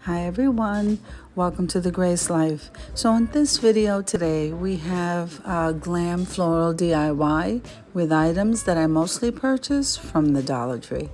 Hi everyone, welcome to the Grace Life. So in this video today we have a glam floral DIY with items that I mostly purchase from the Dollar Tree.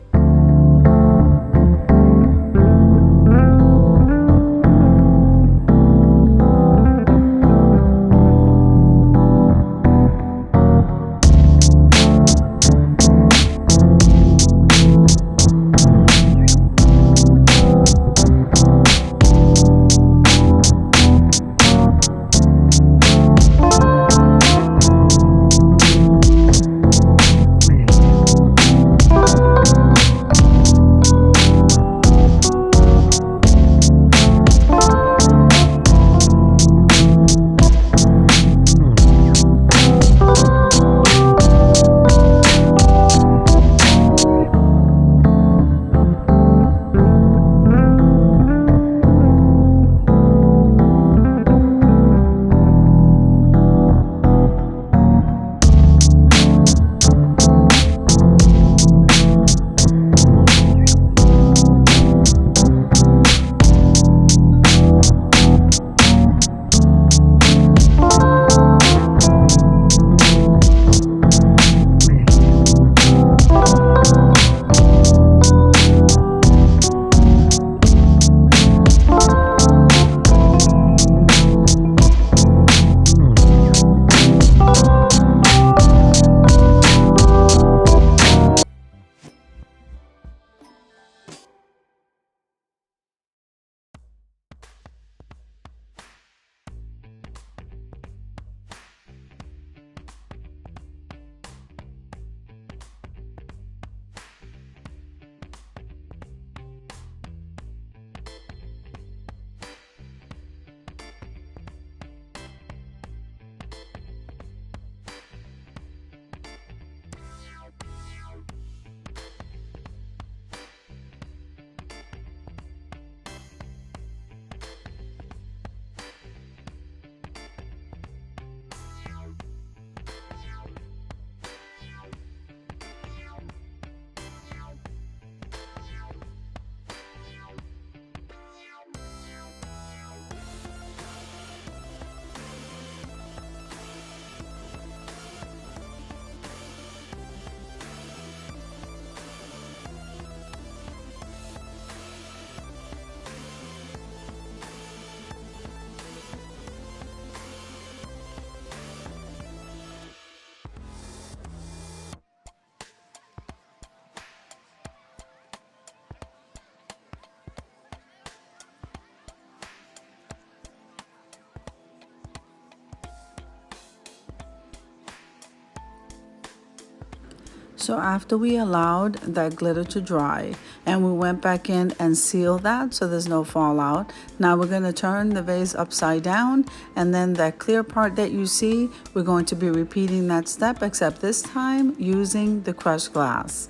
So after we allowed that glitter to dry and we went back in and sealed that so there's no fallout, now we're going to turn the vase upside down, and then that clear part that you see, we're going to be repeating that step, except this time using the crushed glass.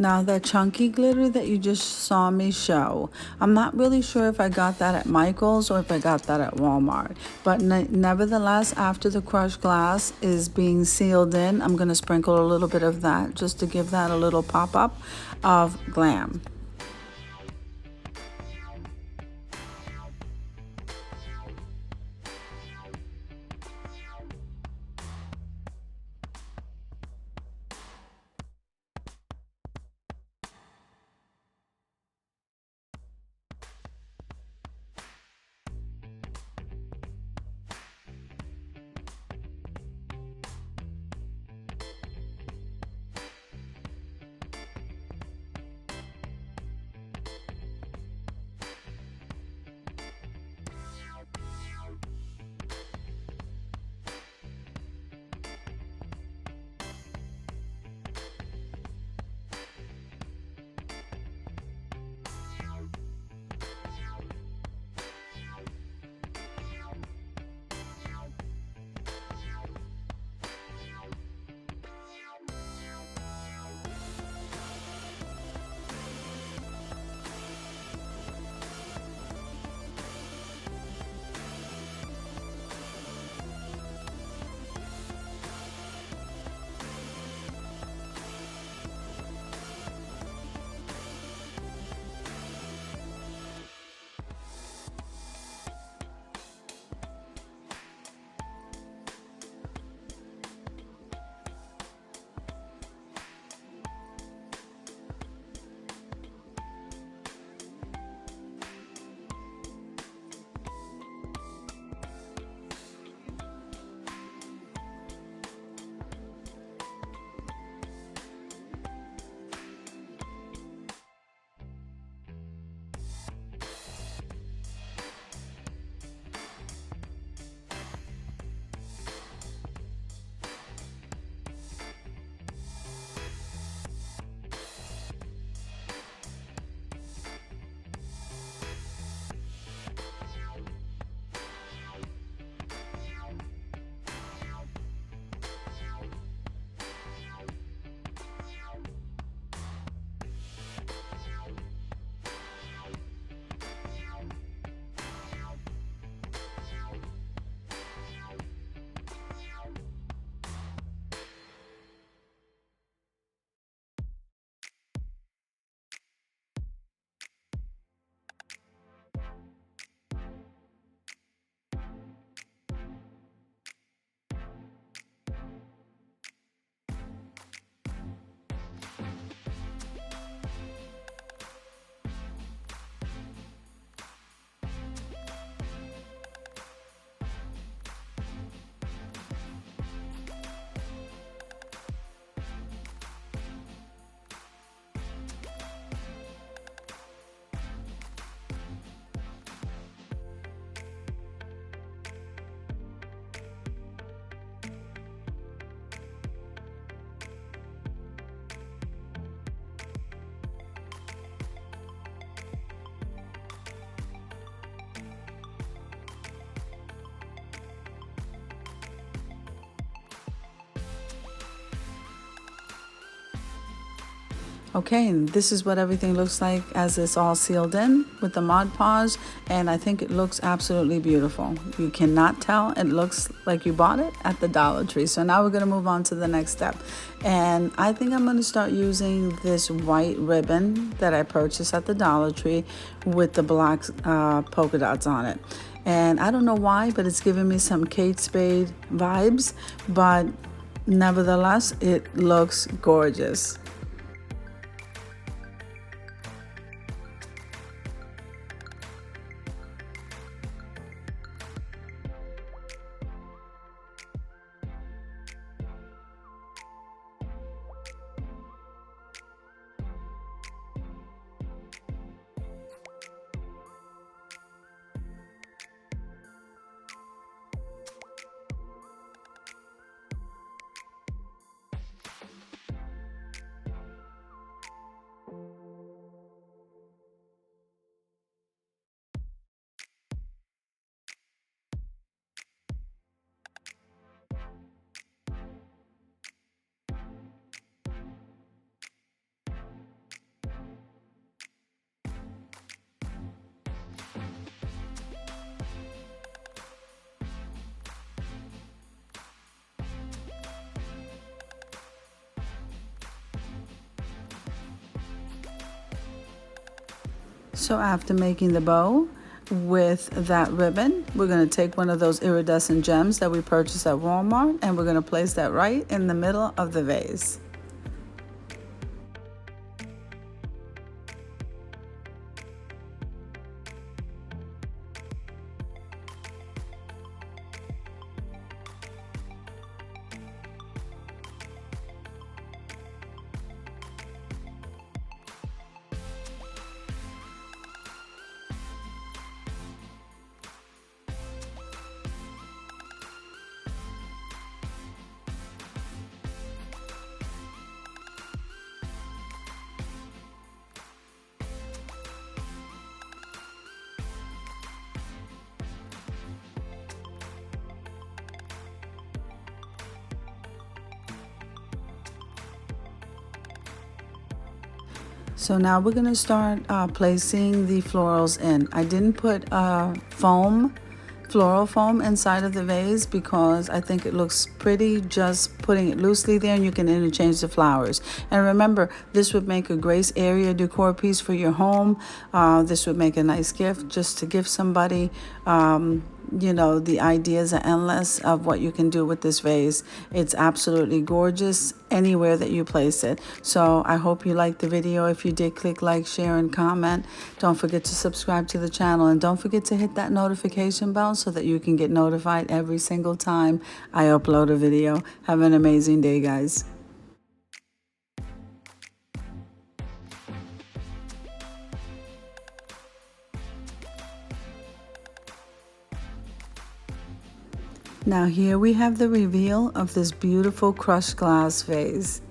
Now that chunky glitter that you just saw me show, I'm not really sure if I got that at Michael's or if I got that at Walmart. But nevertheless, after the crushed glass is being sealed in, I'm going to sprinkle a little bit of that just to give that a little pop-up of glam. Okay, and this is what everything looks like as it's all sealed in with the Mod Podge, and I think it looks absolutely beautiful. You cannot tell, it looks like you bought it at the Dollar Tree. So now we're gonna move on to the next step. And I think I'm gonna start using this white ribbon that I purchased at the Dollar Tree with the black polka dots on it. And I don't know why, but it's giving me some Kate Spade vibes, but nevertheless, it looks gorgeous. So after making the bow with that ribbon, we're going to take one of those iridescent gems that we purchased at Walmart, and we're going to place that right in the middle of the vase. So now we're gonna start placing the florals in. I didn't put floral foam inside of the vase because I think it looks pretty just putting it loosely there, and you can interchange the flowers. And remember, this would make a great area decor piece for your home. This would make a nice gift just to give somebody. You know, the ideas are endless of what you can do with this vase. It's absolutely gorgeous anywhere that you place it. So I hope you liked the video. If you did, click like, share, and comment. Don't forget to subscribe to the channel, and don't forget to hit that notification bell so that you can get notified every single time I upload a video. Have an amazing day, guys. Now here we have the reveal of this beautiful crushed glass vase.